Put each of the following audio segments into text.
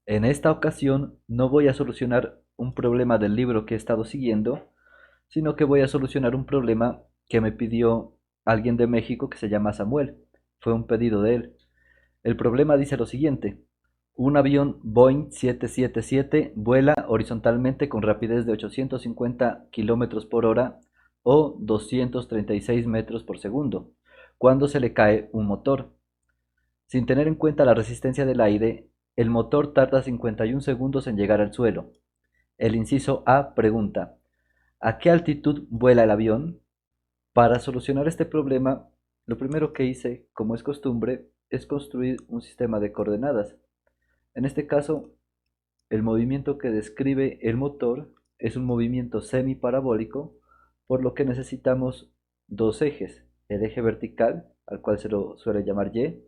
En esta ocasión no voy a solucionar un problema del libro que he estado siguiendo, sino que voy a solucionar un problema que me pidió alguien de México que se llama Samuel. Fue un pedido de él. El problema dice lo siguiente. Un avión Boeing 777 vuela horizontalmente con rapidez de 850 kilómetros por hora o 236 metros por segundo, cuando se le cae un motor. Sin tener en cuenta la resistencia del aire, el motor tarda 51 segundos en llegar al suelo. El inciso A pregunta, ¿a qué altitud vuela el avión? Para solucionar este problema, lo primero que hice, como es costumbre, es construir un sistema de coordenadas. En este caso, el movimiento que describe el motor es un movimiento semiparabólico, por lo que necesitamos dos ejes, el eje vertical, al cual se lo suele llamar Y,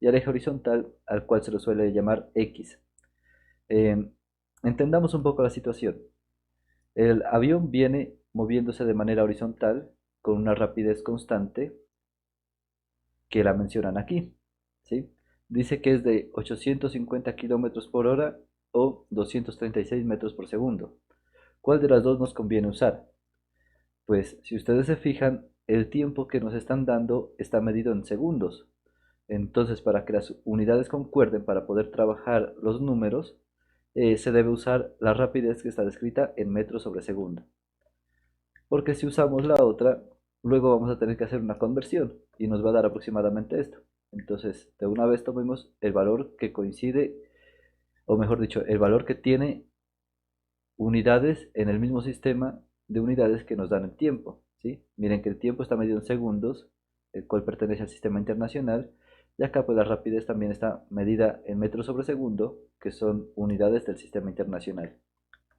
y el eje horizontal, al cual se lo suele llamar X. Eh, Entendamos un poco la situación. El avión viene moviéndose de manera horizontal con una rapidez constante que la mencionan aquí, ¿sí? Dice que es de 850 kilómetros por hora o 236 metros por segundo. ¿Cuál de las dos nos conviene usar? Pues si ustedes se fijan, el tiempo que nos están dando está medido en segundos. Entonces, para que las unidades concuerden para poder trabajar los números, se debe usar la rapidez que está descrita en metros sobre segundo. Porque si usamos la otra, luego vamos a tener que hacer una conversión y nos va a dar aproximadamente esto. Entonces, de una vez tomemos el valor que coincide, o mejor dicho, el valor que tiene unidades en el mismo sistema de unidades que nos dan el tiempo, ¿sí? Miren que el tiempo está medido en segundos, el cual pertenece al sistema internacional, y acá pues la rapidez también está medida en metros sobre segundo, que son unidades del sistema internacional.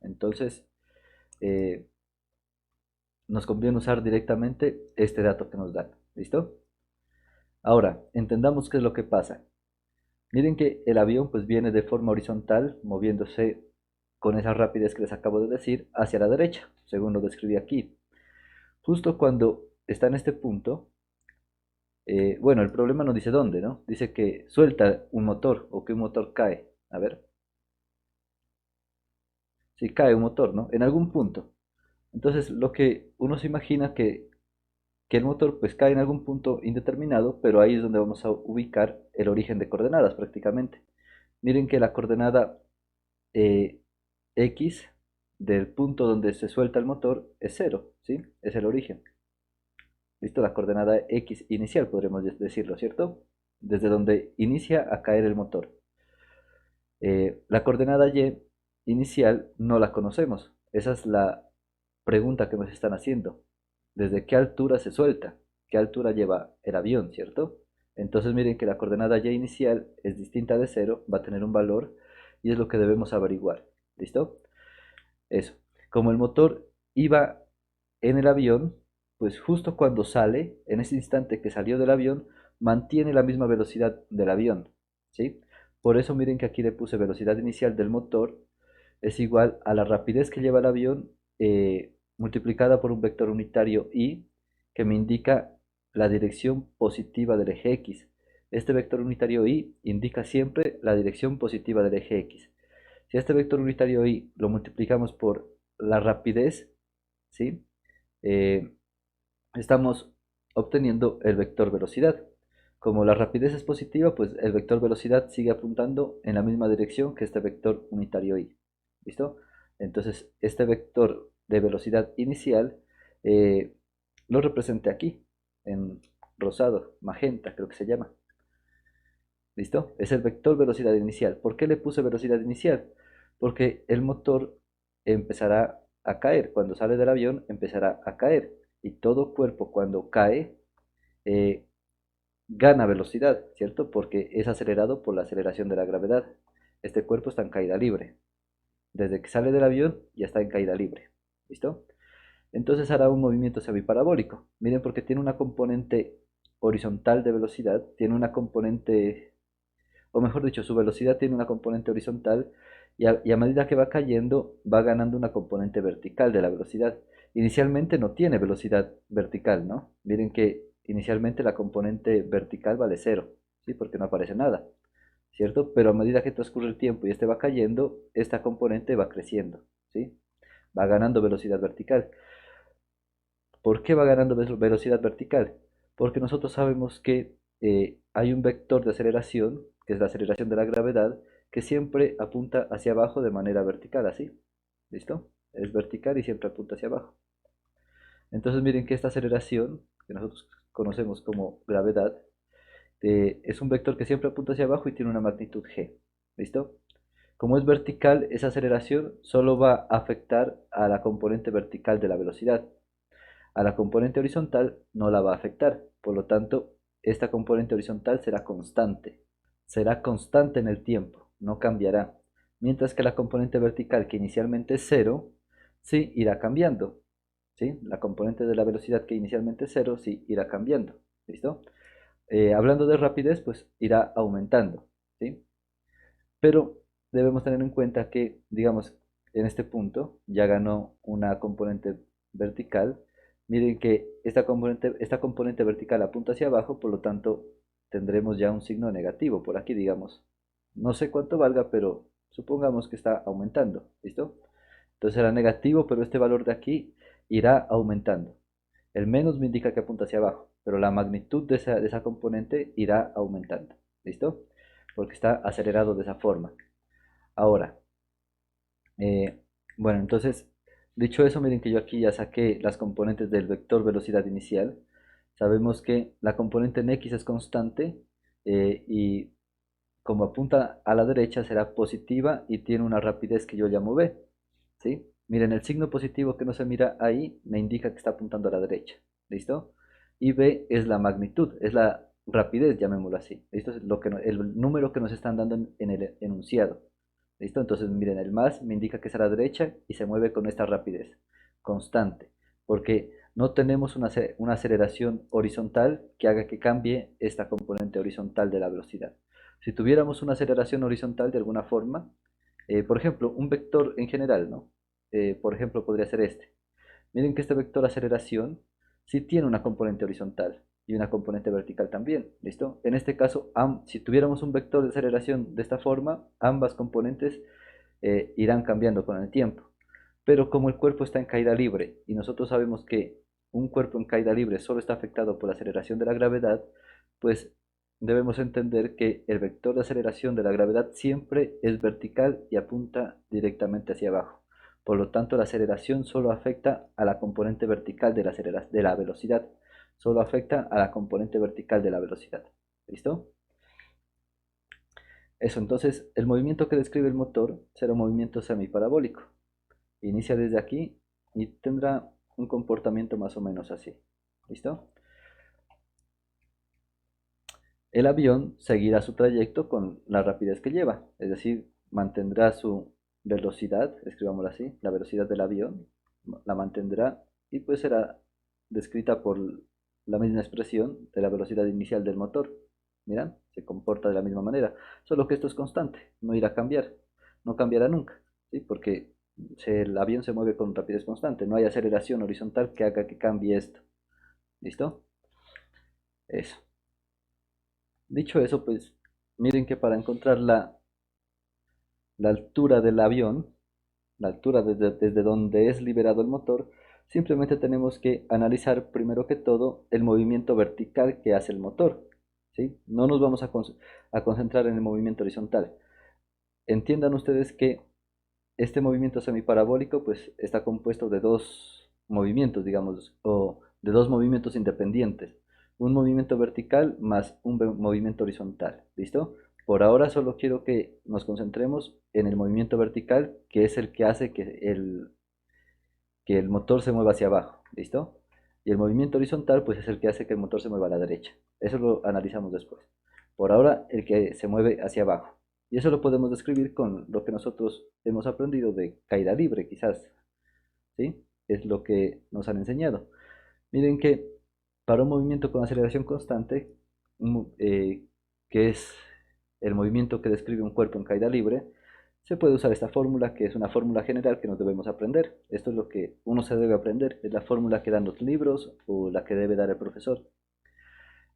Entonces, eh, nos conviene usar directamente este dato que nos dan. ¿Listo? Ahora, entendamos qué es lo que pasa. Miren que el avión pues viene de forma horizontal, moviéndose con esa rapidez que les acabo de decir hacia la derecha, según lo describí aquí. Justo cuando está en este punto, bueno, el problema no dice dónde, ¿no? Dice que suelta un motor o que un motor cae. A ver, si cae un motor, ¿no? En algún punto. Entonces, lo que uno se imagina que el motor pues cae en algún punto indeterminado, pero ahí es donde vamos a ubicar el origen de coordenadas prácticamente. Miren que la coordenada eh, X del punto donde se suelta el motor es cero, ¿sí? Es el origen. ¿Listo? La coordenada X inicial, podríamos decirlo, ¿cierto? Desde donde inicia a caer el motor. La coordenada Y inicial no la conocemos. Esa es la pregunta que nos están haciendo. ¿Desde qué altura se suelta? ¿Qué altura lleva el avión, cierto? Entonces miren que la coordenada Y inicial es distinta de cero, va a tener un valor y es lo que debemos averiguar. ¿Listo? Eso. Como el motor iba en el avión, pues justo cuando sale, en ese instante que salió del avión, mantiene la misma velocidad del avión, ¿sí? Por eso miren que aquí le puse velocidad inicial del motor es igual a la rapidez que lleva el avión multiplicada por un vector unitario y que me indica la dirección positiva del eje X. Este vector unitario y indica siempre la dirección positiva del eje X. Si este vector unitario y lo multiplicamos por la rapidez, ¿sí? Eh, estamos obteniendo el vector velocidad. Como la rapidez es positiva, pues el vector velocidad sigue apuntando en la misma dirección que este vector unitario y. ¿Listo? Entonces, este vector de velocidad inicial eh, lo representé aquí, en rosado, magenta, creo que se llama. ¿Listo? Es el vector velocidad inicial. ¿Por qué le puse velocidad inicial? Porque el motor empezará a caer. Cuando sale del avión, empezará a caer. Y todo cuerpo cuando cae, eh, gana velocidad, ¿cierto? Porque es acelerado por la aceleración de la gravedad. Este cuerpo está en caída libre. Desde que sale del avión, ya está en caída libre. ¿Listo? Entonces hará un movimiento semiparabólico. Miren, porque tiene una componente horizontal de velocidad, tiene una componente o mejor dicho, su velocidad tiene una componente horizontal y a medida que va cayendo va ganando una componente vertical de la velocidad. Inicialmente no tiene velocidad vertical, ¿no? Miren que inicialmente la componente vertical vale cero, ¿sí? Porque no aparece nada. ¿cierto? Pero a medida que transcurre el tiempo y este va cayendo, esta componente va creciendo, ¿sí? Va ganando velocidad vertical. ¿Por qué va ganando velocidad vertical? Porque nosotros sabemos que hay un vector de aceleración, que es la aceleración de la gravedad, que siempre apunta hacia abajo de manera vertical, así. ¿Listo? Es vertical y siempre apunta hacia abajo. Entonces miren que esta aceleración, que nosotros conocemos como gravedad, es un vector que siempre apunta hacia abajo y tiene una magnitud g. ¿Listo? Como es vertical, esa aceleración solo va a afectar a la componente vertical de la velocidad. A la componente horizontal no la va a afectar. Por lo tanto, esta componente horizontal será constante. Será constante en el tiempo, no cambiará. Mientras que la componente vertical, que inicialmente es cero, sí irá cambiando. ¿Sí? La componente de la velocidad que inicialmente es cero, sí irá cambiando. ¿Listo? Hablando de rapidez, pues irá aumentando. ¿Sí? Pero debemos tener en cuenta que, digamos, en este punto ya ganó una componente vertical. Miren que esta componente vertical apunta hacia abajo, por lo tanto tendremos ya un signo negativo por aquí, digamos. No sé cuánto valga, pero supongamos que está aumentando. ¿Listo? Entonces será negativo, pero este valor de aquí irá aumentando. El menos me indica que apunta hacia abajo, pero la magnitud de esa componente irá aumentando. ¿Listo? Porque está acelerado de esa forma. Ahora, eh, bueno, entonces, dicho eso, miren que yo aquí ya saqué las componentes del vector velocidad inicial. Sabemos que la componente en x es constante y como apunta a la derecha será positiva y tiene una rapidez que yo llamo v. ¿Sí? Miren, el signo positivo que no se mira ahí me indica que está apuntando a la derecha. ¿Listo? Y v es la magnitud, es la rapidez, llamémoslo así. ¿Listo? Es el número que nos están dando en el enunciado. ¿Listo? Entonces, miren, el más me indica que es a la derecha y se mueve con esta rapidez constante, porque no tenemos una aceleración horizontal que haga que cambie esta componente horizontal de la velocidad. Si tuviéramos una aceleración horizontal de alguna forma, por ejemplo, un vector en general, ¿no? Por ejemplo, podría ser este. Miren que este vector aceleración sí tiene una componente horizontal y una componente vertical también, ¿listo? En este caso, si tuviéramos un vector de aceleración de esta forma, ambas componentes irán cambiando con el tiempo. Pero como el cuerpo está en caída libre y nosotros sabemos que un cuerpo en caída libre solo está afectado por la aceleración de la gravedad, pues debemos entender que el vector de aceleración de la gravedad siempre es vertical y apunta directamente hacia abajo. Por lo tanto, la aceleración solo afecta a la componente vertical de la velocidad. Solo afecta a la componente vertical de la velocidad. ¿Listo? Eso, entonces, el movimiento que describe el motor será un movimiento semiparabólico. Inicia desde aquí y tendrá un comportamiento más o menos así. ¿Listo? El avión seguirá su trayecto con la rapidez que lleva, es decir, mantendrá su velocidad, escribámoslo así, la velocidad del avión, la mantendrá y pues será descrita por la misma expresión de la velocidad inicial del motor. Miran, se comporta de la misma manera, solo que esto es constante, no irá a cambiar, no cambiará nunca, ¿sí? Porque el avión se mueve con rapidez constante, no hay aceleración horizontal que haga que cambie esto. ¿Listo? Eso. Dicho eso, pues miren que para encontrar la altura del avión, la altura desde donde es liberado el motor, simplemente tenemos que analizar primero que todo el movimiento vertical que hace el motor. ¿Sí? No nos vamos a concentrar en el movimiento horizontal. Entiendan ustedes que este movimiento semiparabólico pues está compuesto de dos movimientos, digamos, o de dos movimientos independientes. Un movimiento vertical más un movimiento horizontal. ¿Listo? Por ahora solo quiero que nos concentremos en el movimiento vertical, que es el que hace que el motor se mueva hacia abajo. ¿Listo? Y el movimiento horizontal pues es el que hace que el motor se mueva a la derecha. Eso lo analizamos después. Por ahora el que se mueve hacia abajo. Y eso lo podemos describir con lo que nosotros hemos aprendido de caída libre, quizás. ¿Sí? Es lo que nos han enseñado. Miren que para un movimiento con aceleración constante, que es el movimiento que describe un cuerpo en caída libre, se puede usar esta fórmula, que es una fórmula general que nos debemos aprender. Esto es lo que uno se debe aprender, es la fórmula que dan los libros o la que debe dar el profesor.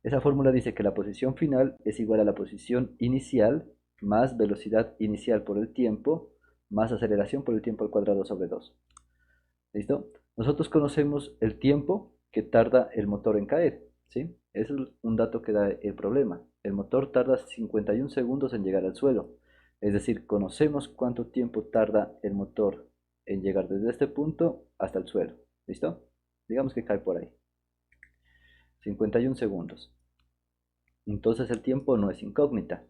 Esa fórmula dice que la posición final es igual a la posición inicial más velocidad inicial por el tiempo más aceleración por el tiempo al cuadrado sobre 2. ¿Listo? Nosotros conocemos el tiempo que tarda el motor en caer, ¿sí? Ese es un dato que da el problema. El motor tarda 51 segundos en llegar al suelo. Es decir, conocemos cuánto tiempo tarda el motor en llegar desde este punto hasta el suelo. ¿Listo? Digamos que cae por ahí. 51 segundos. Entonces el tiempo no es incógnita.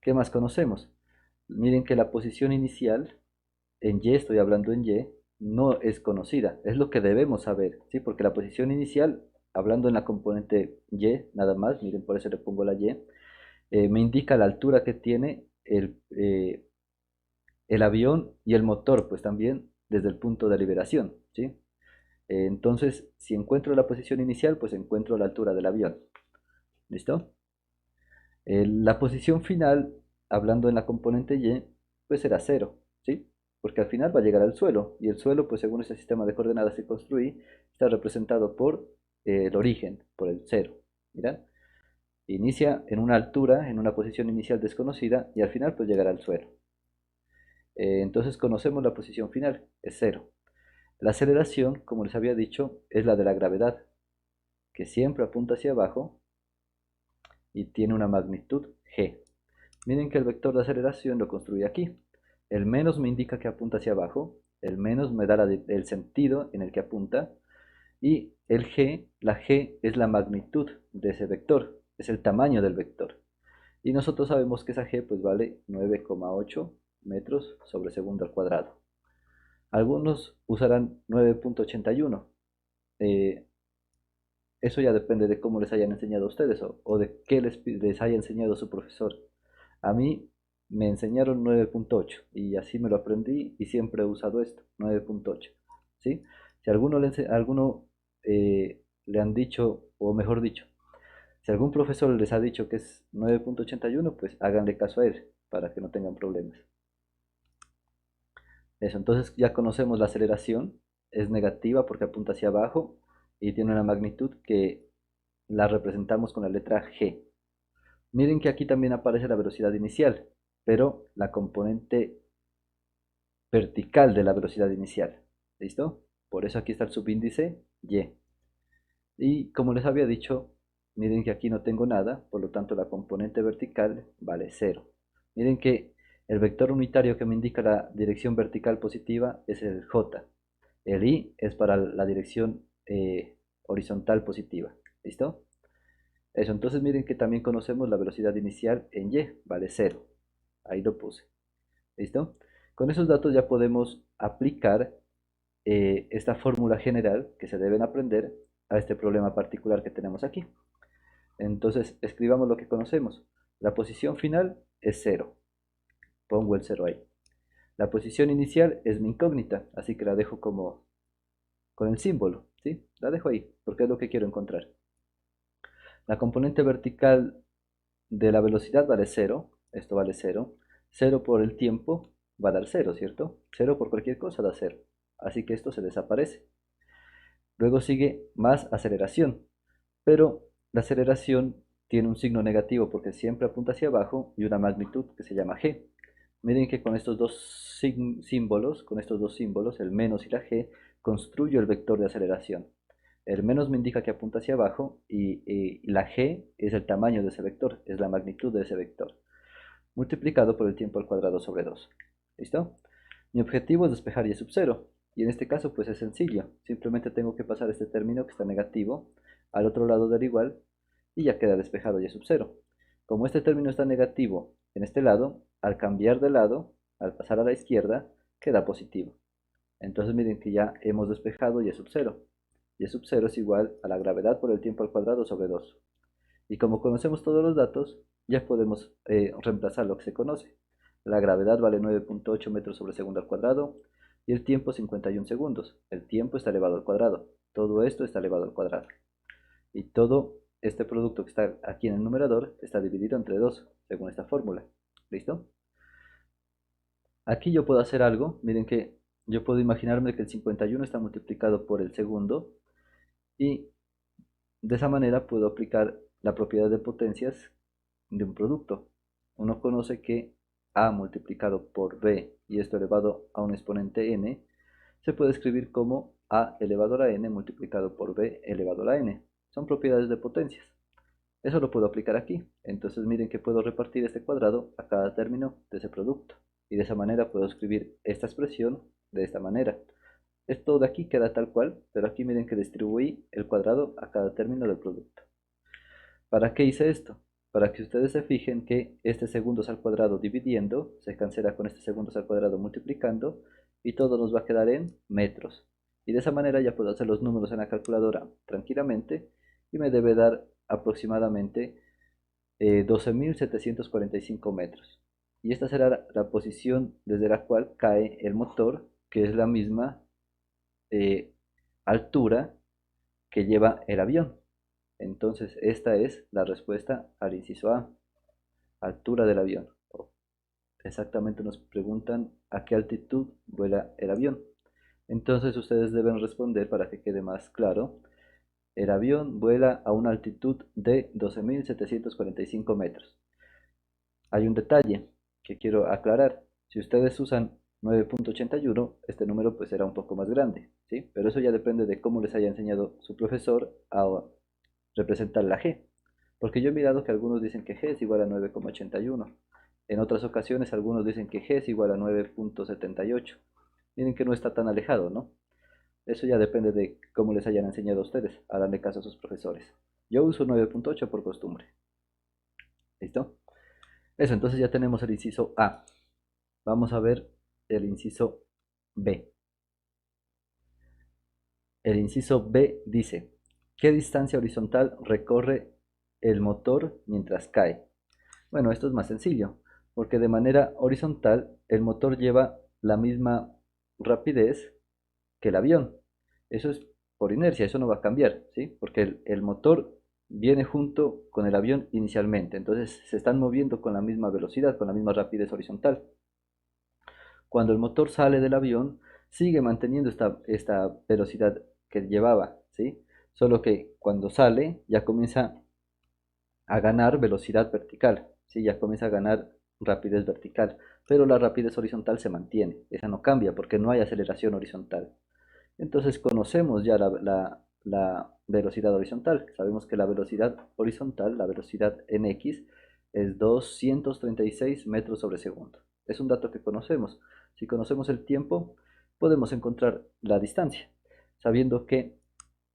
¿Qué más conocemos? Miren que la posición inicial, en Y, estoy hablando en Y, no es conocida. Es lo que debemos saber, ¿sí? Porque la posición inicial, hablando en la componente Y, nada más, miren, por eso le pongo la Y, me indica la altura que tiene el avión y el motor, pues también desde el punto de liberación, ¿sí? Entonces, si encuentro la posición inicial, pues encuentro la altura del avión. ¿Listo? La posición final, hablando en la componente Y, pues será 0, ¿sí? Porque al final va a llegar al suelo, y el suelo, pues según ese sistema de coordenadas que construí, está representado por el origen, por el 0. ¿Mirá? Inicia en una altura, en una posición inicial desconocida, y al final pues llegará al suelo. Entonces conocemos la posición final, es 0. La aceleración, como les había dicho, es la de la gravedad, que siempre apunta hacia abajo y tiene una magnitud g. Miren que el vector de aceleración lo construí aquí. El menos me indica que apunta hacia abajo, el menos me da el sentido en el que apunta, y el g, la g es la magnitud de ese vector, es el tamaño del vector. Y nosotros sabemos que esa g pues vale 9,8 metros sobre segundo al cuadrado. Algunos usarán 9,81. Eso ya depende de cómo les hayan enseñado a ustedes o de qué les haya enseñado su profesor. A mí me enseñaron 9,8 y así me lo aprendí y siempre he usado esto, 9,8. ¿Sí? Si alguno le han dicho, o mejor dicho, si algún profesor les ha dicho que es 9,81, pues háganle caso a él para que no tengan problemas. Eso, entonces ya conocemos la aceleración, es negativa porque apunta hacia abajo y tiene una magnitud que la representamos con la letra G. Miren que aquí también aparece la velocidad inicial, pero la componente vertical de la velocidad inicial. ¿Listo? Por eso aquí está el subíndice Y. Y como les había dicho, miren que aquí no tengo nada, por lo tanto la componente vertical vale 0. Miren que el vector unitario que me indica la dirección vertical positiva es el J. El I es para la dirección horizontal positiva. ¿Listo? Eso, entonces miren que también conocemos la velocidad inicial en Y, vale 0. Ahí lo puse. ¿Listo? Con esos datos ya podemos aplicar esta fórmula general que se deben aprender a este problema particular que tenemos aquí. Entonces, escribamos lo que conocemos. La posición final es 0. Pongo el 0 ahí. La posición inicial es mi incógnita, así que la dejo como con el símbolo, ¿sí? La dejo ahí, porque es lo que quiero encontrar. La componente vertical de la velocidad vale 0, esto vale 0. 0 por el tiempo va a dar 0, ¿cierto? 0 por cualquier cosa da 0. Así que esto se desaparece. Luego sigue más aceleración, pero la aceleración tiene un signo negativo porque siempre apunta hacia abajo y una magnitud que se llama g. Miren que con estos dos símbolos, el menos y la g, construyo el vector de aceleración. El menos me indica que apunta hacia abajo y la g es el tamaño de ese vector, es la magnitud de ese vector, multiplicado por el tiempo al cuadrado sobre 2. ¿Listo? Mi objetivo es despejar y sub 0. Y en este caso pues es sencillo. Simplemente tengo que pasar este término que está negativo al otro lado del igual y ya queda despejado y sub 0. Como este término está negativo en este lado, al cambiar de lado, al pasar a la izquierda, queda positivo. Entonces miren que ya hemos despejado y sub 0. Y sub 0 es igual a la gravedad por el tiempo al cuadrado sobre 2. Y como conocemos todos los datos, ya podemos reemplazar lo que se conoce. La gravedad vale 9,8 metros sobre segundo al cuadrado y el tiempo 51 segundos. El tiempo está elevado al cuadrado. Todo esto está elevado al cuadrado. Y todo este producto que está aquí en el numerador está dividido entre 2, según esta fórmula. ¿Listo? Aquí yo puedo hacer algo. Miren que yo puedo imaginarme que el 51 está multiplicado por el segundo y de esa manera puedo aplicar la propiedad de potencias de un producto. uno conoce que a multiplicado por b y esto elevado a un exponente n se puede escribir como a elevado a la n multiplicado por b elevado a la n. Son propiedades de potencias. Eso lo puedo aplicar aquí. Entonces miren que puedo repartir este cuadrado a cada término de ese producto. Y de esa manera puedo escribir esta expresión de esta manera. Esto de aquí queda tal cual, pero aquí miren que distribuí el cuadrado a cada término del producto. ¿Para qué hice esto? Para que ustedes se fijen que este segundos al cuadrado dividiendo se cancela con este segundos al cuadrado multiplicando y todo nos va a quedar en metros. Y de esa manera ya puedo hacer los números en la calculadora tranquilamente y me debe dar aproximadamente 12.745 metros. Y esta será la posición desde la cual cae el motor, que es la misma altura que lleva el avión. Entonces esta es la respuesta al inciso A, altura del avión. Exactamente nos preguntan a qué altitud vuela el avión. Entonces ustedes deben responder para que quede más claro. El avión vuela a una altitud de 12.745 metros. Hay un detalle que quiero aclarar. Si ustedes usan 9.81, este número pues será un poco más grande, ¿sí? Pero eso ya depende de cómo les haya enseñado su profesor a representar la G. Porque yo he mirado que algunos dicen que G es igual a 9,81. En otras ocasiones algunos dicen que G es igual a 9.78. Miren que no está tan alejado, ¿no? Eso ya depende de cómo les hayan enseñado a ustedes. Háganle caso a sus profesores. Yo uso 9.8 por costumbre. ¿Listo? Eso, entonces ya tenemos el inciso A. Vamos a ver el inciso B. El inciso B dice, ¿qué distancia horizontal recorre el motor mientras cae? Bueno, esto es más sencillo, porque de manera horizontal el motor lleva la misma rapidez que el avión. Eso es por inercia, eso no va a cambiar, ¿sí? Porque el motor viene junto con el avión inicialmente, entonces se están moviendo con la misma velocidad, con la misma rapidez horizontal. Cuando el motor sale del avión, sigue manteniendo esta velocidad que llevaba, ¿sí? Solo que cuando sale ya comienza a ganar velocidad vertical, ¿sí? Ya comienza a ganar rapidez vertical, pero la rapidez horizontal se mantiene, esa no cambia porque no hay aceleración horizontal. Entonces conocemos ya la velocidad horizontal, sabemos que la velocidad horizontal, la velocidad en X, es 236 metros sobre segundo. Es un dato que conocemos. Si conocemos el tiempo, podemos encontrar la distancia, sabiendo que,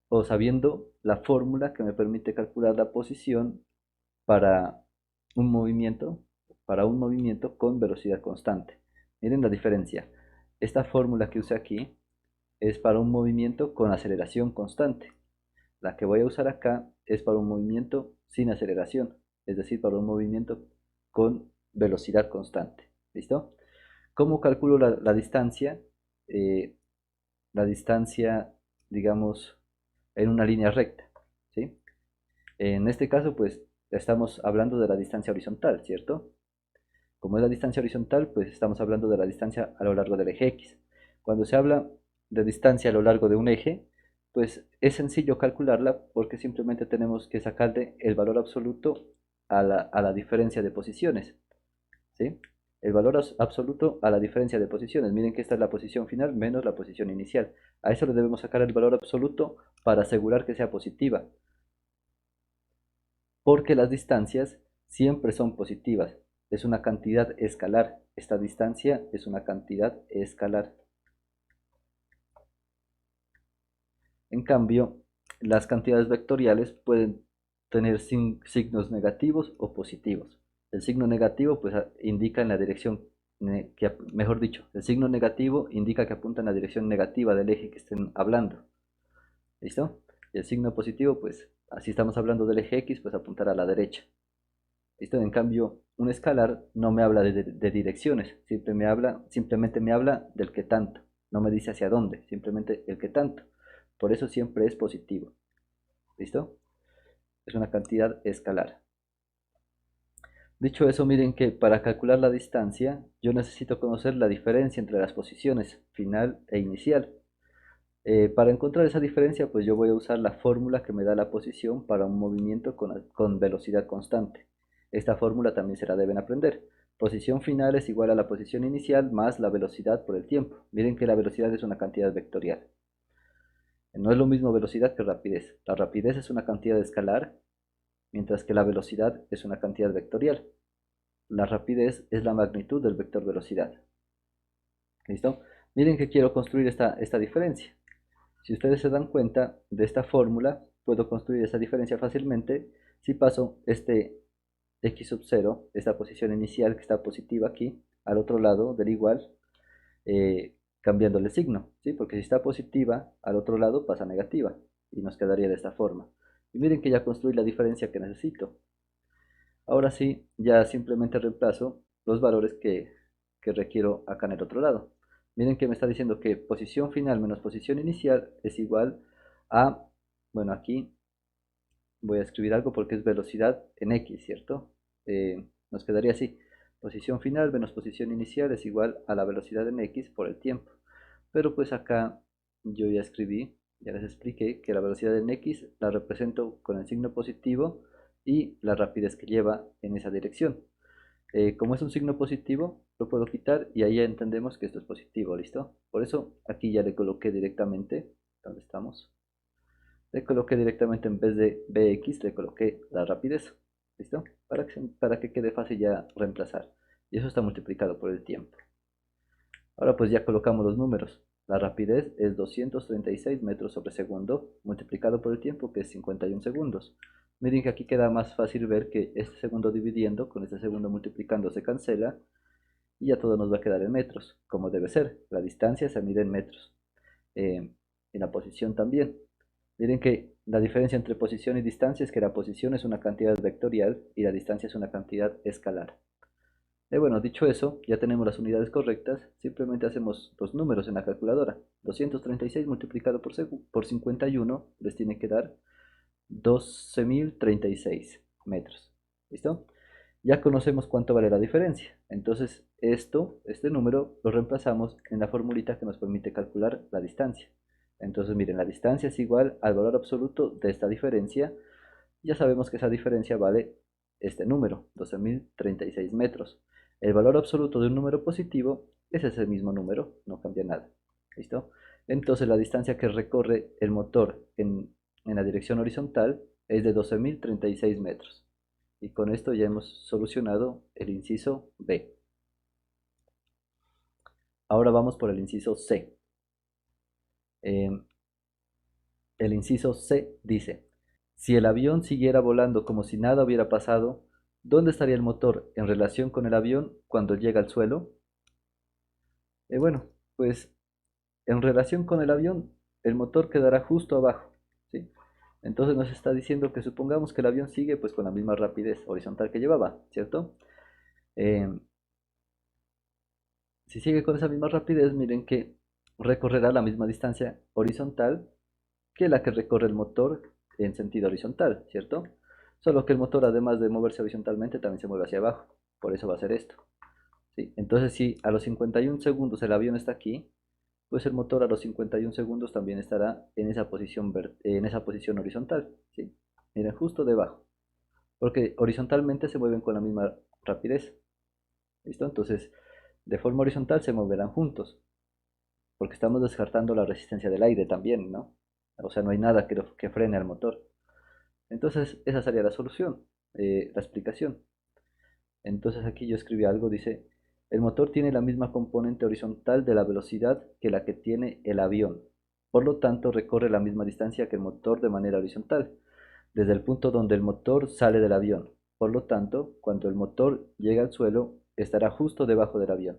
o sabiendo la fórmula que me permite calcular la posición para un movimiento, con velocidad constante. Miren la diferencia. Esta fórmula que usé aquí es para un movimiento con aceleración constante. La que voy a usar acá es para un movimiento sin aceleración, es decir, para un movimiento con velocidad constante. ¿Listo? ¿Cómo calculo la distancia? Eh, la distancia, digamos, en una línea recta. ¿Sí? En este caso, pues, estamos hablando de la distancia horizontal, ¿cierto? Como es la distancia horizontal, pues estamos hablando de la distancia a lo largo del eje X. Cuando se habla de distancia a lo largo de un eje, pues es sencillo calcularla porque simplemente tenemos que sacarle el valor absoluto a la diferencia de posiciones, ¿sí? El valor absoluto a la diferencia de posiciones. Miren que esta es la posición final menos la posición inicial. A eso le debemos sacar el valor absoluto para asegurar que sea positiva, porque las distancias siempre son positivas. Es una cantidad escalar. Esta distancia es una cantidad escalar. En cambio, las cantidades vectoriales pueden tener signos negativos o positivos. El signo negativo pues indica en la dirección, mejor dicho, el signo negativo indica que apunta en la dirección negativa del eje que estén hablando. ¿Listo? Y el signo positivo pues, así estamos hablando del eje X, pues apuntará a la derecha. ¿Listo? En cambio, un escalar no me habla de direcciones, simplemente me habla del que tanto. No me dice hacia dónde, simplemente el que tanto. Por eso siempre es positivo. ¿Listo? Es una cantidad escalar. Dicho eso, miren que para calcular la distancia, yo necesito conocer la diferencia entre las posiciones final e inicial. Para encontrar esa diferencia, pues yo voy a usar la fórmula que me da la posición para un movimiento con velocidad constante. Esta fórmula también se la deben aprender. Posición final es igual a la posición inicial más la velocidad por el tiempo. Miren que la velocidad es una cantidad vectorial. No es lo mismo velocidad que rapidez. La rapidez es una cantidad escalar, mientras que la velocidad es una cantidad vectorial. La rapidez es la magnitud del vector velocidad. ¿Listo? Miren que quiero construir esta diferencia. Si ustedes se dan cuenta de esta fórmula, puedo construir esa diferencia fácilmente si paso este x sub 0, esta posición inicial que está positiva aquí, al otro lado del igual, cambiándole signo, ¿sí? Porque si está positiva, al otro lado pasa negativa y nos quedaría de esta forma. Y miren que ya construí la diferencia que necesito. Ahora sí, ya simplemente reemplazo los valores que requiero acá en el otro lado. Miren que me está diciendo que posición final menos posición inicial es igual a, bueno, aquí voy a escribir algo porque es velocidad en x, ¿cierto? Nos quedaría así. Posición final menos posición inicial es igual a la velocidad en x por el tiempo. Pero pues acá yo ya escribí, ya les expliqué que la velocidad en x la represento con el signo positivo y la rapidez que lleva en esa dirección. Como es un signo positivo, lo puedo quitar y ahí ya entendemos que esto es positivo, ¿listo? Por eso aquí ya le coloqué directamente, ¿dónde estamos? Le coloqué directamente en vez de bx, le coloqué la rapidez, ¿listo? Para que quede fácil ya reemplazar. Y eso está multiplicado por el tiempo. Ahora pues ya colocamos los números. La rapidez es 236 metros sobre segundo, multiplicado por el tiempo, que es 51 segundos. Miren que aquí queda más fácil ver que este segundo dividiendo con este segundo multiplicando se cancela y ya todo nos va a quedar en metros, como debe ser. La distancia se mide en metros. En la posición también. Miren que la diferencia entre posición y distancia es que la posición es una cantidad vectorial y la distancia es una cantidad escalar. Bueno, dicho eso, ya tenemos las unidades correctas, simplemente hacemos los números en la calculadora. 236 multiplicado por 51 les tiene que dar 12.036 metros. ¿Listo? Ya conocemos cuánto vale la diferencia. Entonces, este número lo reemplazamos en la formulita que nos permite calcular la distancia. Entonces, miren, la distancia es igual al valor absoluto de esta diferencia. Ya sabemos que esa diferencia vale este número, 12.036 metros. El valor absoluto de un número positivo es ese mismo número, no cambia nada. ¿Listo? Entonces la distancia que recorre el motor en la dirección horizontal es de 12.036 metros. Y con esto ya hemos solucionado el inciso B. Ahora vamos por el inciso C. El inciso C dice, si el avión siguiera volando como si nada hubiera pasado, ¿dónde estaría el motor en relación con el avión cuando llega al suelo? Bueno, pues en relación con el avión, el motor quedará justo abajo, ¿sí? Entonces nos está diciendo que supongamos que el avión sigue pues con la misma rapidez horizontal que llevaba, ¿cierto? Eh, si sigue con esa misma rapidez, miren que recorrerá la misma distancia horizontal que la que recorre el motor en sentido horizontal, ¿cierto? Solo que el motor, además de moverse horizontalmente, también se mueve hacia abajo. Por eso va a ser esto. ¿Sí? Entonces, si a los 51 segundos el avión está aquí, pues el motor a los 51 segundos también estará en esa posición horizontal. ¿Sí? Miren, justo debajo. Porque horizontalmente se mueven con la misma rapidez. ¿Listo? Entonces, de forma horizontal se moverán juntos. Porque estamos descartando la resistencia del aire también, ¿no? O sea, no hay nada que frene al motor. Entonces, esa sería la solución, la explicación. Entonces aquí yo escribí algo, dice, el motor tiene la misma componente horizontal de la velocidad que la que tiene el avión. Por lo tanto, recorre la misma distancia que el motor de manera horizontal, desde el punto donde el motor sale del avión. Por lo tanto, cuando el motor llega al suelo, estará justo debajo del avión.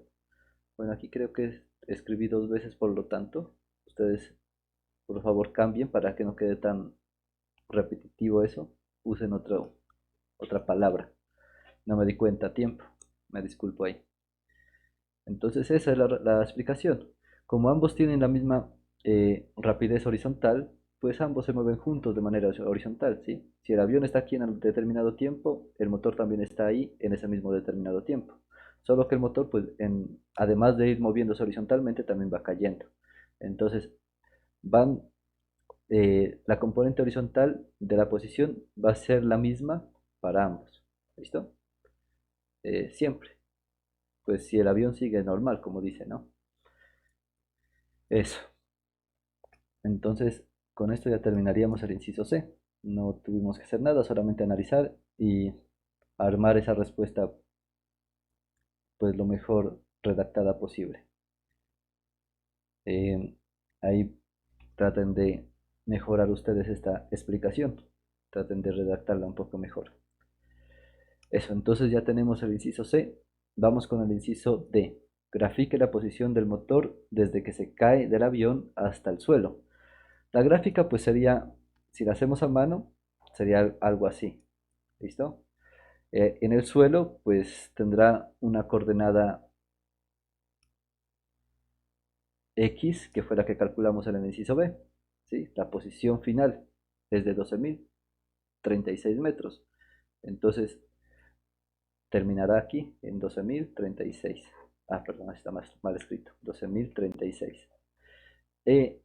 Bueno, aquí creo que escribí dos veces por lo tanto. Ustedes, por favor, cambien para que no quede tan repetitivo eso. Usen otra palabra. No me di cuenta a tiempo. Me disculpo ahí. Entonces esa es la explicación. Como ambos tienen la misma rapidez horizontal, pues ambos se mueven juntos de manera horizontal, ¿sí? Si el avión está aquí en un determinado tiempo, el motor también está ahí en ese mismo determinado tiempo. Solo que el motor, pues, además de ir moviéndose horizontalmente, también va cayendo. Entonces, van, la componente horizontal de la posición va a ser la misma para ambos. ¿Listo? siempre. Pues si el avión sigue normal, como dice, ¿no? Eso. Entonces, con esto ya terminaríamos el inciso C. No tuvimos que hacer nada, solamente analizar y armar esa respuesta pues lo mejor redactada posible. Eh, Ahí traten de mejorar ustedes esta explicación. Traten de redactarla un poco mejor. Eso, entonces ya tenemos el inciso C. Vamos con el inciso D. Grafique la posición del motor desde que se cae del avión hasta el suelo. La gráfica pues sería, si la hacemos a mano, sería algo así. ¿Listo? En el suelo pues tendrá una coordenada X, que fue la que calculamos en el inciso B. ¿Sí? La posición final es de 12.036 metros. Entonces terminará aquí en 12.036. Ah, perdón, está mal escrito. 12.036.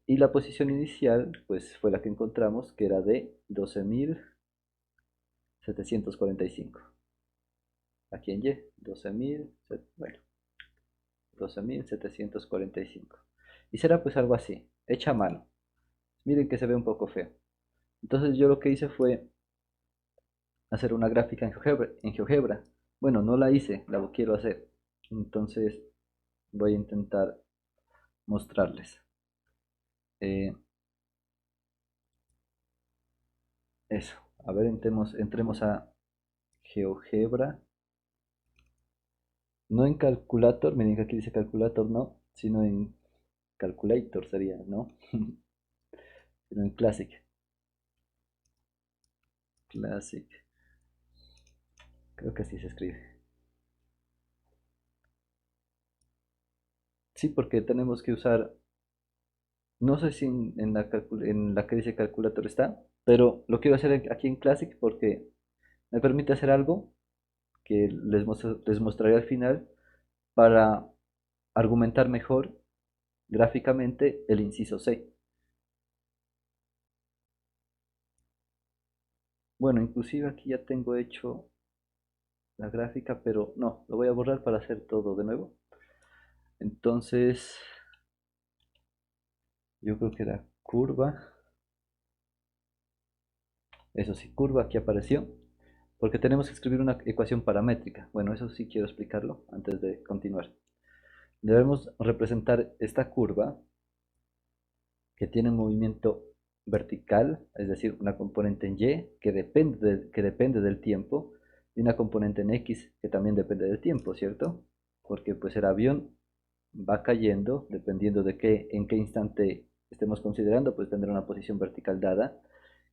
Y la posición inicial, pues fue la que encontramos, que era de 12.745. Aquí en Y, 12.000, bueno, 12.745. Y será pues algo así, hecha a mano. Miren que se ve un poco feo. Entonces yo lo que hice fue hacer una gráfica en GeoGebra. Bueno, no la hice, la quiero hacer. Entonces voy a intentar mostrarles. Eh, Eso. A ver, entremos a GeoGebra. No en Calculator, miren que aquí dice Calculator, no, sino en Calculator sería, ¿no? Sino en Classic. Classic. Creo que así se escribe. Sí, porque tenemos que usar, no sé si en la que dice Calculator está, pero lo quiero hacer aquí en Classic porque me permite hacer algo que les mostraré al final para argumentar mejor gráficamente el inciso C. Bueno, inclusive aquí ya tengo hecho la gráfica, pero no, lo voy a borrar para hacer todo de nuevo. Entonces, yo creo que era curva. Eso sí, curva aquí apareció. Porque tenemos que escribir una ecuación paramétrica. Bueno, eso sí quiero explicarlo antes de continuar. Debemos representar esta curva que tiene movimiento vertical, es decir, una componente en Y que depende del tiempo, y una componente en X que también depende del tiempo, ¿cierto? Porque pues el avión va cayendo, dependiendo de en qué instante estemos considerando, pues tendrá una posición vertical dada,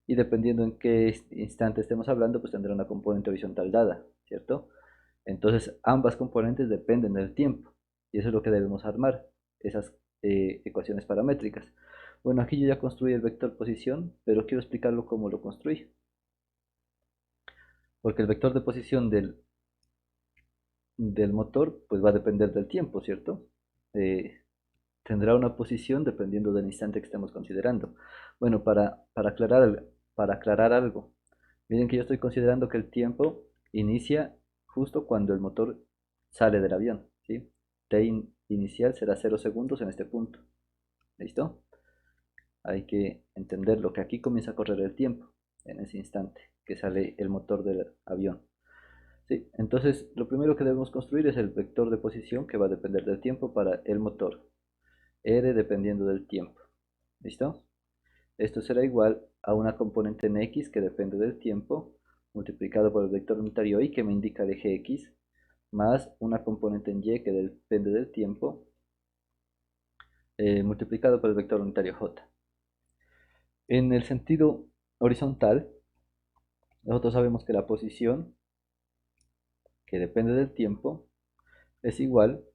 y dependiendo en qué instante estemos hablando, pues tendrá una componente horizontal dada, ¿cierto? Entonces ambas componentes dependen del tiempo, y eso es lo que debemos armar, esas ecuaciones paramétricas. Bueno, aquí yo ya construí el vector posición, pero quiero explicarlo cómo lo construí, porque el vector de posición del motor pues va a depender del tiempo, ¿cierto? Eh, Tendrá una posición dependiendo del instante que estemos considerando. Bueno, para aclarar algo, miren que yo estoy considerando que el tiempo inicia justo cuando el motor sale del avión, ¿sí? Inicial será 0 segundos en este punto. ¿Listo? Hay que entender lo que aquí comienza a correr el tiempo, en ese instante que sale el motor del avión. ¿Sí? Entonces, lo primero que debemos construir es el vector de posición que va a depender del tiempo para el motor. R dependiendo del tiempo. ¿Listo? Esto será igual a una componente en X que depende del tiempo, multiplicado por el vector unitario Y que me indica el eje X, más una componente en Y que depende del tiempo, multiplicado por el vector unitario J. En el sentido horizontal, nosotros sabemos que la posición que depende del tiempo es igual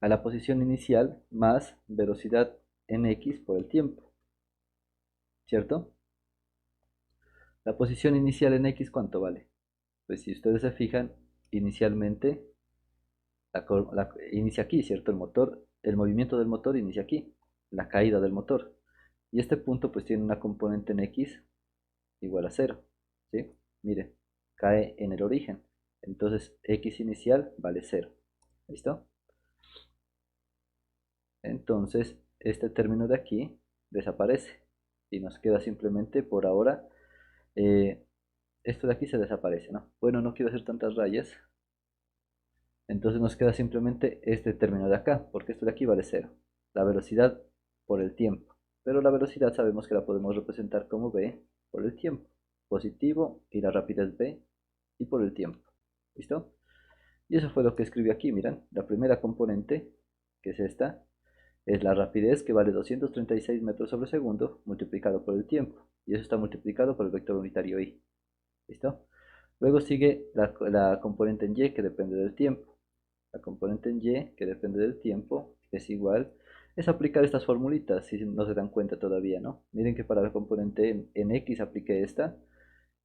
a la posición inicial más velocidad en X por el tiempo, ¿cierto? La posición inicial en X, ¿cuánto vale? Pues si ustedes se fijan, inicialmente inicia aquí, ¿cierto? El movimiento del motor inicia aquí, la caída del motor. Y este punto pues tiene una componente en X igual a 0, ¿sí? Mire, cae en el origen. Entonces x inicial vale 0. ¿Listo? Entonces este término de aquí desaparece y nos queda simplemente por ahora esto de aquí se desaparece, ¿no? Bueno, no quiero hacer tantas rayas, entonces nos queda simplemente este término de acá, porque esto de aquí vale 0. La velocidad por el tiempo, pero la velocidad sabemos que la podemos representar como v por el tiempo, positivo, y la rapidez v y por el tiempo. ¿Listo? Y eso fue lo que escribí aquí, miren, la primera componente, que es esta, es la rapidez, que vale 236 metros sobre segundo multiplicado por el tiempo, y eso está multiplicado por el vector unitario y. ¿Listo? Luego sigue la componente en y, que depende del tiempo. La componente en y, que depende del tiempo, es igual. Es aplicar estas formulitas, si no se dan cuenta todavía, ¿no? Miren que para la componente en x apliqué esta,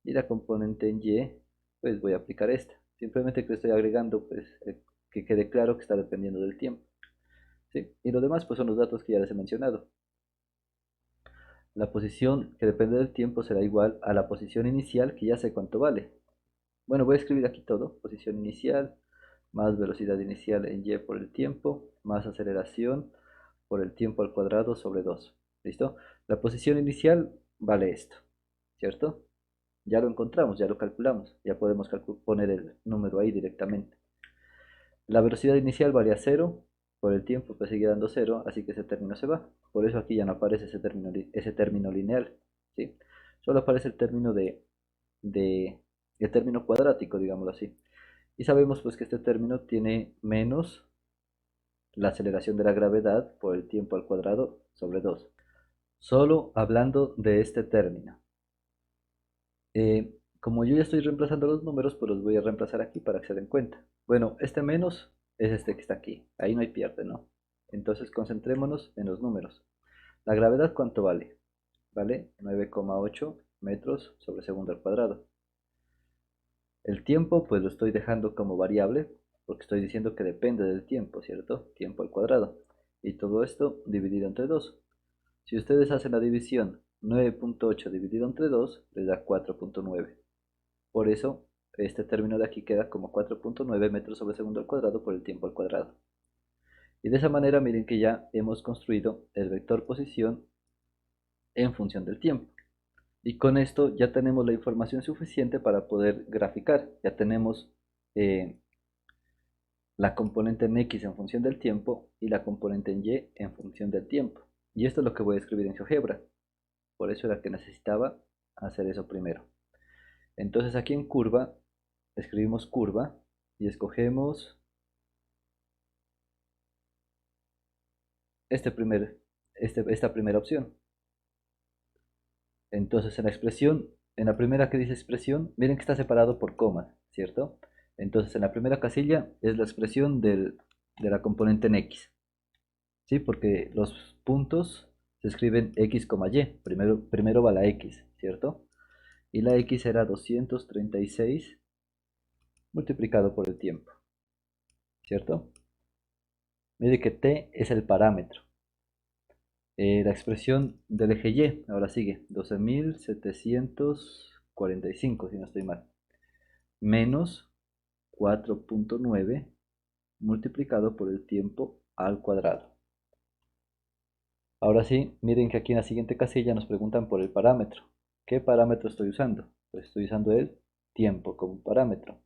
y la componente en y, pues voy a aplicar esta. Simplemente que estoy agregando, pues, que quede claro que está dependiendo del tiempo. ¿Sí? Y lo demás, pues, son los datos que ya les he mencionado. La posición que depende del tiempo será igual a la posición inicial, que ya sé cuánto vale. Bueno, voy a escribir aquí todo. Posición inicial más velocidad inicial en y por el tiempo más aceleración por el tiempo al cuadrado sobre 2. ¿Listo? La posición inicial vale esto, ¿cierto? Ya lo encontramos, ya lo calculamos. Ya podemos poner el número ahí directamente. La velocidad inicial vale a 0. Por el tiempo pues sigue dando 0, así que ese término se va. Por eso aquí ya no aparece ese término lineal, ¿sí? Solo aparece el término el término cuadrático, digámoslo así. Y sabemos pues que este término tiene menos la aceleración de la gravedad por el tiempo al cuadrado sobre 2. Solo hablando de este término. Como yo ya estoy reemplazando los números, pues los voy a reemplazar aquí para que se den cuenta. Bueno, este menos es este que está aquí. Ahí no hay pierde, ¿no? Entonces concentrémonos en los números. La gravedad, ¿cuánto vale? Vale 9,8 metros sobre segundo al cuadrado. El tiempo, pues lo estoy dejando como variable, porque estoy diciendo que depende del tiempo, ¿cierto? Tiempo al cuadrado. Y todo esto dividido entre 2. Si ustedes hacen la división, 9,8 dividido entre 2 les da 4,9. Por eso, este término de aquí queda como 4,9 metros sobre segundo al cuadrado por el tiempo al cuadrado. Y de esa manera, miren que ya hemos construido el vector posición en función del tiempo. Y con esto ya tenemos la información suficiente para poder graficar. Ya tenemos eh, la componente en x en función del tiempo y la componente en y en función del tiempo. Y esto es lo que voy a escribir en GeoGebra. Por eso era que necesitaba hacer eso primero. Entonces aquí en curva, escribimos curva y escogemos esta primera opción. Entonces en la expresión, en la primera que dice expresión, miren que está separado por comas, ¿cierto? Entonces en la primera casilla es la expresión de la componente en x, ¿sí? Porque los puntos se escriben x, y. Primero va la x, ¿cierto? Y la x era 236 multiplicado por el tiempo, ¿cierto? Mire que t es el parámetro. La expresión del eje y ahora sigue 12.745, si no estoy mal, menos 4,9 multiplicado por el tiempo al cuadrado. Ahora sí, miren que aquí en la siguiente casilla nos preguntan por el parámetro. ¿Qué parámetro estoy usando? Pues estoy usando el tiempo como parámetro.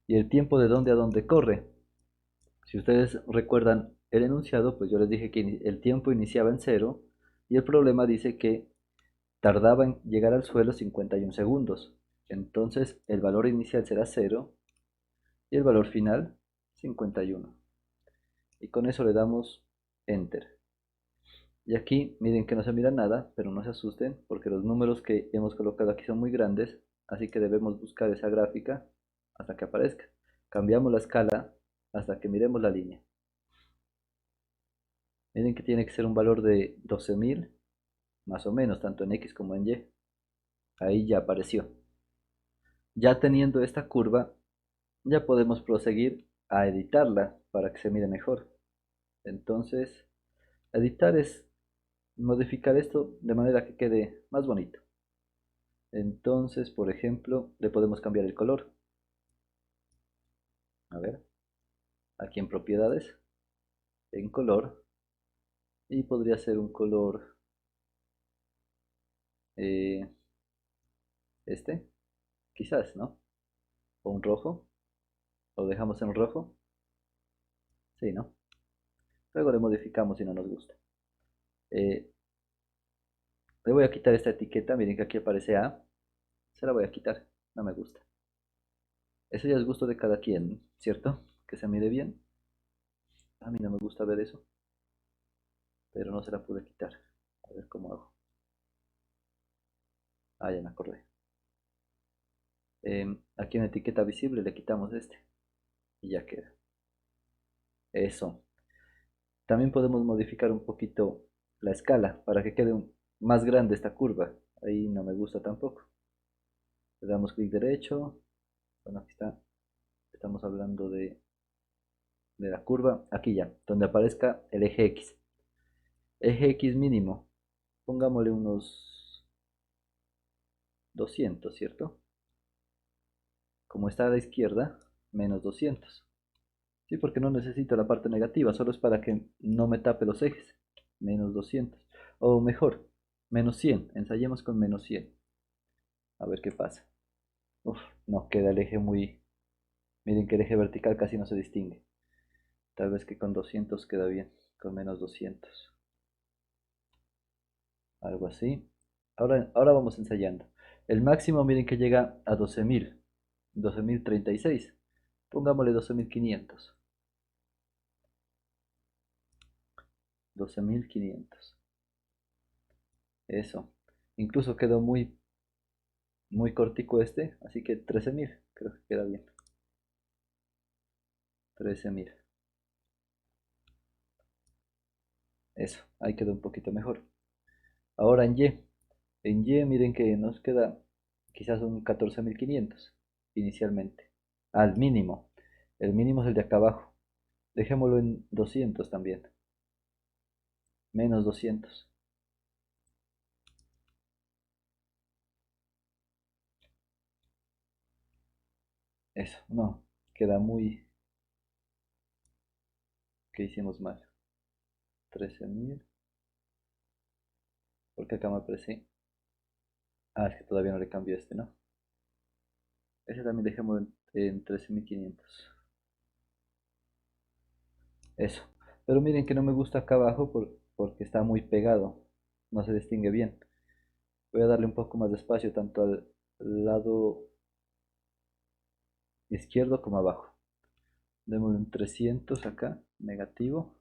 ¿Y el tiempo de dónde a dónde corre? Si ustedes recuerdan el enunciado, pues yo les dije que el tiempo iniciaba en 0 y el problema dice que tardaba en llegar al suelo 51 segundos. Entonces el valor inicial será 0 y el valor final 51. Y con eso le damos Enter. Y aquí miren que no se mira nada, pero no se asusten porque los números que hemos colocado aquí son muy grandes, así que debemos buscar esa gráfica hasta que aparezca. Cambiamos la escala hasta que miremos la línea. Miren que tiene que ser un valor de 12.000, más o menos, tanto en X como en Y. Ahí ya apareció. Ya teniendo esta curva, ya podemos proseguir a editarla para que se mire mejor. Entonces, editar es modificar esto de manera que quede más bonito. Entonces, por ejemplo, le podemos cambiar el color. A ver, aquí en propiedades, en color, y podría ser un color eh, este, quizás, ¿no? O un rojo, lo dejamos en rojo, sí, ¿no? Luego le modificamos si no nos gusta. Eh, Le voy a quitar esta etiqueta, miren que aquí aparece A, se la voy a quitar, no me gusta. Eso ya es gusto de cada quien, ¿cierto? Que se mire bien. A mí no me gusta ver eso, pero no se la pude quitar. A ver cómo hago. Ah, ya me acordé. Aquí en etiqueta visible le quitamos este y ya queda. Eso. También podemos modificar un poquito la escala para que quede más grande esta curva. Ahí no me gusta tampoco. Le damos clic derecho. Bueno, aquí está. Estamos hablando de la curva. Aquí ya, donde aparezca el eje X. Eje X mínimo. Pongámosle unos 200, ¿cierto? Como está a la izquierda, menos 200. Sí, porque no necesito la parte negativa, solo es para que no me tape los ejes. Menos 200. O mejor, menos 100. Ensayemos con menos 100. A ver qué pasa. Uf, no, queda el eje muy... Miren que el eje vertical casi no se distingue. Tal vez que con 200 queda bien. Con menos 200. Algo así. Ahora vamos ensayando. El máximo, miren que llega a 12.000. 12.036. Pongámosle 12.500. 12.500. Eso. Incluso quedó muy cortico este, así que 13.000. Creo que queda bien. 13.000. Eso, ahí quedó un poquito mejor. Ahora en Y. En Y miren que nos queda quizás un 14.500 inicialmente. Al mínimo. El mínimo es el de acá abajo. Dejémoslo en 200 también. Menos 200. Eso, no. Queda muy... ¿Qué hicimos mal? 13.000. Porque acá me aparece... Ah, es que todavía no le cambió este, ¿no? Ese también dejémoslo en 13.500. Eso. Pero miren que no me gusta acá abajo porque está muy pegado. No se distingue bien. Voy a darle un poco más de espacio tanto al lado izquierdo como abajo. Démosle un 300 acá, negativo.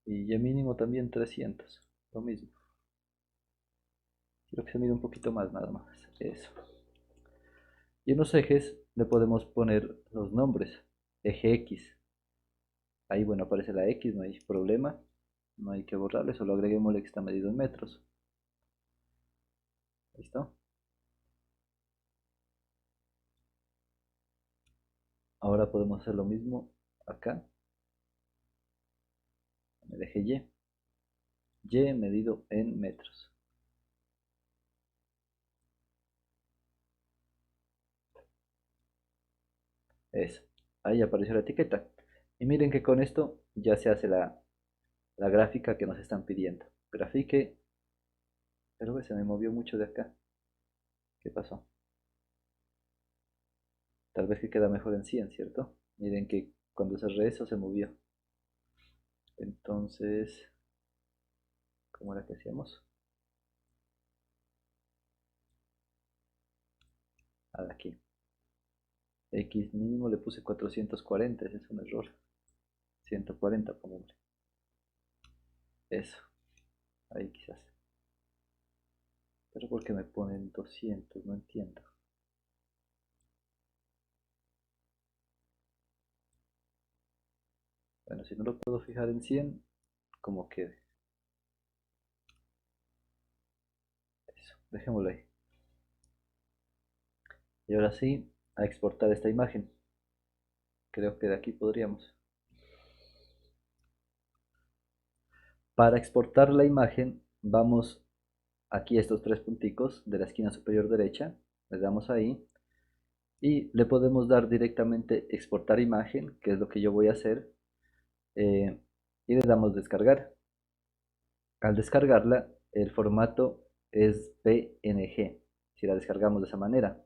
Y ya mínimo también 300. Lo mismo. Quiero que se mire un poquito más nada más. Eso. Y en los ejes le podemos poner los nombres. Eje X. Ahí bueno aparece la X, no hay problema. No hay que borrarle, solo agreguémosle que está medido en metros. ¿Listo? Ahora podemos hacer lo mismo acá. En el eje Y. Y medido en metros. Eso. Ahí apareció la etiqueta. Y miren que con esto ya se hace la gráfica que nos están pidiendo. Grafique. Pero se me movió mucho de acá. ¿Qué pasó? Tal vez que queda mejor en 100, ¿cierto? Miren que cuando cerré eso se movió. Entonces, ¿cómo era que hacíamos? Aquí. X mínimo le puse 440, ese es un error. 140, pongámosle. Eso. Ahí quizás. Pero ¿por qué me ponen 200? No entiendo. Bueno, si no lo puedo fijar en 100, como quede. Eso, dejémoslo ahí. Y ahora sí, a exportar esta imagen. Creo que de aquí podríamos. Para exportar la imagen, vamos aquí a estos tres punticos de la esquina superior derecha. Le damos ahí. y le podemos dar directamente exportar imagen, que es lo que yo voy a hacer, eh, y le damos descargar. Al descargarla, el formato es PNG, si la descargamos de esa manera.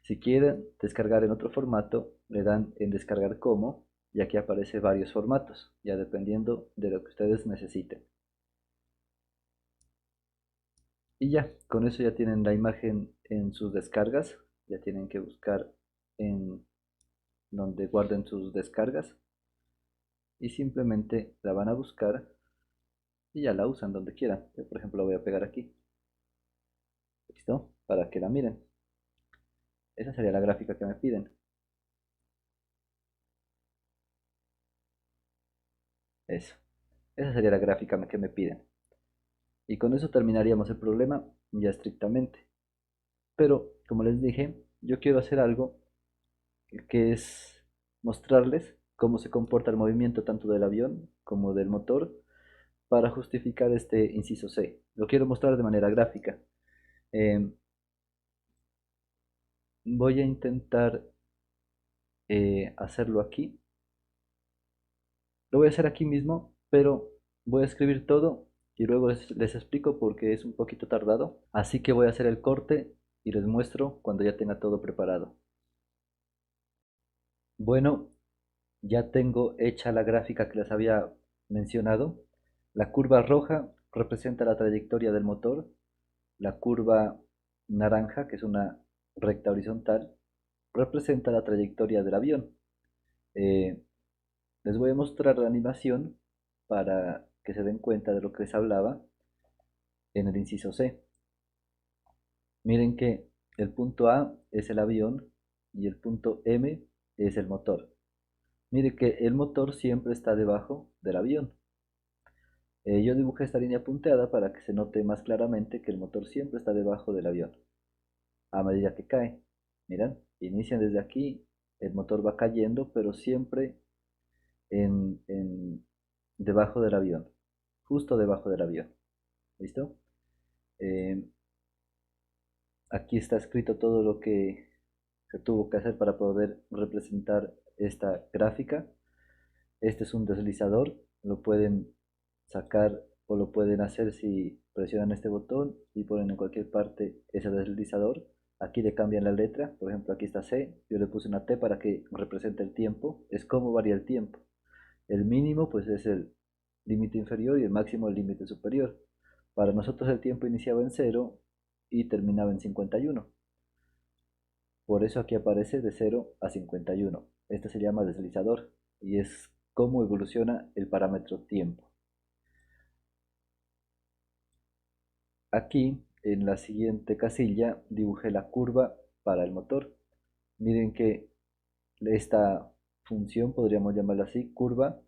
Si quieren descargar en otro formato, le dan en descargar como, y aquí aparece varios formatos, ya dependiendo de lo que ustedes necesiten. Y ya, con eso ya tienen la imagen en sus descargas, ya tienen que buscar en donde guarden sus descargas y simplemente la van a buscar y ya la usan donde quieran. Yo, por ejemplo, la voy a pegar aquí. ¿Listo? Para que la miren. Esa sería la gráfica que me piden. Eso. Esa sería la gráfica que me piden. Y con eso terminaríamos el problema ya estrictamente. Pero, como les dije, yo quiero hacer algo que es mostrarles cómo se comporta el movimiento tanto del avión como del motor para justificar este inciso C. Lo quiero mostrar de manera gráfica. Eh, Voy a intentar hacerlo aquí. Lo voy a hacer aquí mismo, pero voy a escribir todo y luego les explico porque es un poquito tardado. Así que voy a hacer el corte y les muestro cuando ya tenga todo preparado. Bueno, ya tengo hecha la gráfica que les había mencionado. La curva roja representa la trayectoria del motor. La curva naranja, que es una recta horizontal, representa la trayectoria del avión. Eh, Les voy a mostrar la animación para que se den cuenta de lo que les hablaba en el inciso C. Miren que el punto A es el avión y el punto M es el motor. Miren que el motor siempre está debajo del avión. Yo dibujé esta línea punteada para que se note más claramente que el motor siempre está debajo del avión a medida que cae. Miren, inician desde aquí, el motor va cayendo, pero siempre debajo del avión, justo debajo del avión. ¿Listo? Eh, Aquí está escrito todo lo que se tuvo que hacer para poder representar esta gráfica. Este es un deslizador, lo pueden sacar o lo pueden hacer si presionan este botón y ponen en cualquier parte ese deslizador. Aquí le cambian la letra, por ejemplo aquí está C, yo le puse una T para que represente el tiempo, es cómo varía el tiempo. El mínimo pues es el límite inferior y el máximo el límite superior. Para nosotros el tiempo iniciaba en 0 y terminaba en 51. Por eso aquí aparece de 0 a 51. Este se llama deslizador y es cómo evoluciona el parámetro tiempo. Aquí en la siguiente casilla dibujé la curva para el motor. Miren que esta función, podríamos llamarla así, curva,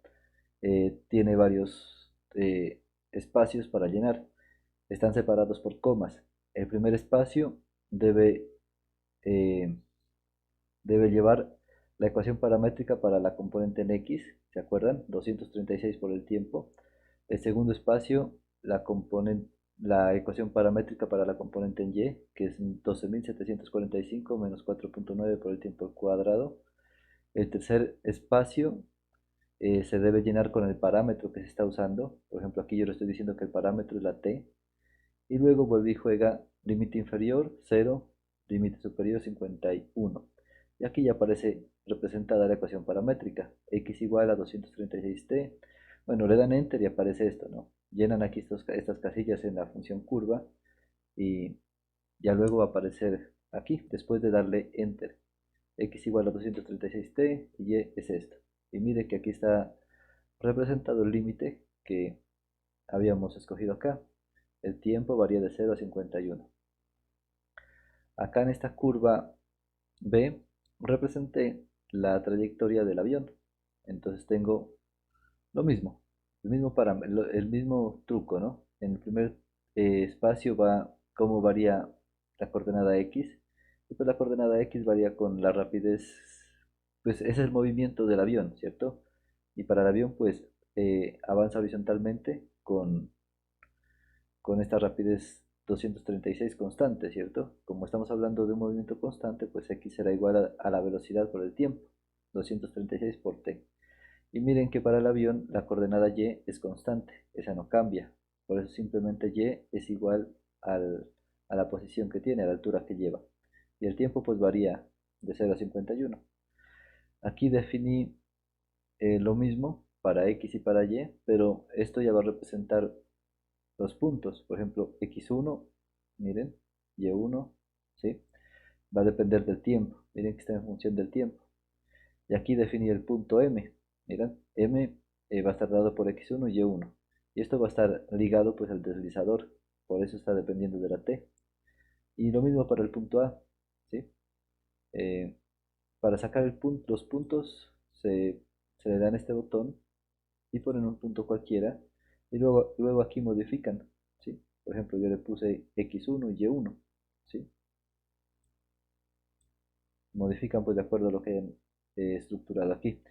tiene varios espacios para llenar. Están separados por comas. El primer espacio debe, eh, debe llevar la ecuación paramétrica para la componente en X, ¿se acuerdan? 236 por el tiempo. El segundo espacio, la ecuación paramétrica para la componente en Y, que es 12.745 menos 4.9 por el tiempo al cuadrado. El tercer espacio se debe llenar con el parámetro que se está usando. Por ejemplo, aquí yo le estoy diciendo que el parámetro es la T. Y luego vuelve y juega límite inferior 0, límite superior 51. Y aquí ya aparece representada la ecuación paramétrica, x igual a 236t. Bueno, le dan enter y aparece esto, ¿no? Llenan aquí estas casillas en la función curva y ya luego va a aparecer aquí, después de darle enter. X igual a 236t y y es esto. Y mire que aquí está representado el límite que habíamos escogido acá. El tiempo varía de 0 a 51. Acá en esta curva B representé la trayectoria del avión. Entonces tengo lo mismo, el mismo truco, ¿no? En el primer espacio va cómo varía la coordenada X. Y pues la coordenada X varía con la rapidez, pues ese es el movimiento del avión, ¿cierto? Y para el avión pues avanza horizontalmente con esta rapidez 236 constante, ¿cierto? Como estamos hablando de un movimiento constante, pues x será igual a la velocidad por el tiempo, 236 por t. Y miren que para el avión la coordenada y es constante, esa no cambia. Por eso simplemente y es igual a la posición que tiene, a la altura que lleva. Y el tiempo pues varía de 0 a 51. Aquí definí lo mismo para x y para y, pero esto ya va a representar los puntos. Por ejemplo, x1, miren, y1, ¿sí? Va a depender del tiempo. Miren que está en función del tiempo. Y aquí definí el punto M. Miren, M va a estar dado por x1 y y1. Y esto va a estar ligado pues al deslizador. Por eso está dependiendo de la t. Y lo mismo para el punto A, ¿sí? Eh, para sacar los puntos se le dan este botón y ponen un punto cualquiera y luego aquí modifican, ¿sí? Por ejemplo, yo le puse x1 y y1, ¿sí? Modifican pues de acuerdo a lo que hayan estructurado aquí.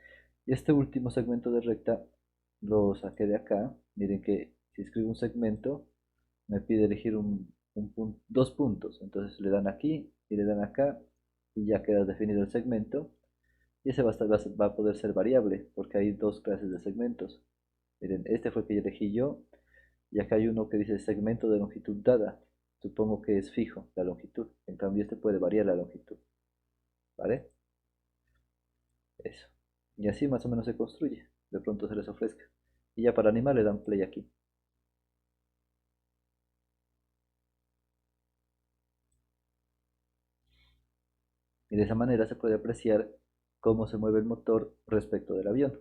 Y este último segmento de recta lo saqué de acá. Miren que si escribo un segmento me pide elegir dos puntos. Entonces le dan aquí y le dan acá y ya queda definido el segmento. Y ese va a poder ser variable porque hay dos clases de segmentos. Miren, este fue el que elegí yo. Y acá hay uno que dice segmento de longitud dada. Supongo que es fijo la longitud. En cambio este puede variar la longitud. ¿Vale? Eso. Y así más o menos se construye. De pronto se les ofrezca. Y ya para animar le dan play aquí. Y de esa manera se puede apreciar cómo se mueve el motor respecto del avión.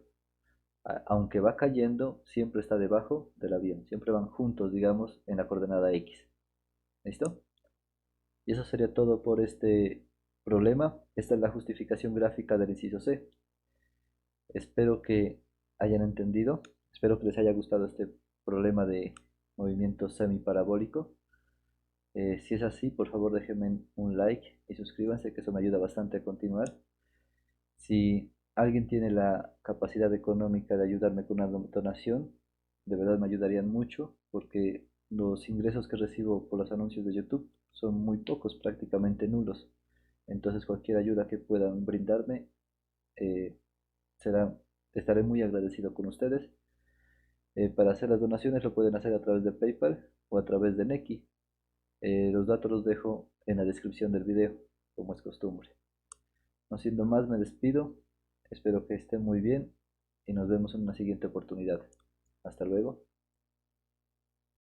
Aunque va cayendo, siempre está debajo del avión. Siempre van juntos, digamos, en la coordenada X. ¿Listo? Y eso sería todo por este problema. Esta es la justificación gráfica del inciso C. Espero que hayan entendido. Espero que les haya gustado este problema de movimiento semiparabólico. Si es así, por favor déjenme un like y suscríbanse, que eso me ayuda bastante a continuar. Si alguien tiene la capacidad económica de ayudarme con una donación, de verdad me ayudarían mucho, porque los ingresos que recibo por los anuncios de YouTube son muy pocos, prácticamente nulos. Entonces cualquier ayuda que puedan brindarme, eh, será, estaré muy agradecido con ustedes. Para hacer las donaciones lo pueden hacer a través de PayPal o a través de Nequi. Los datos los dejo en la descripción del video, como es costumbre. No siendo más, me despido. Espero que estén muy bien y nos vemos en una siguiente oportunidad. Hasta luego.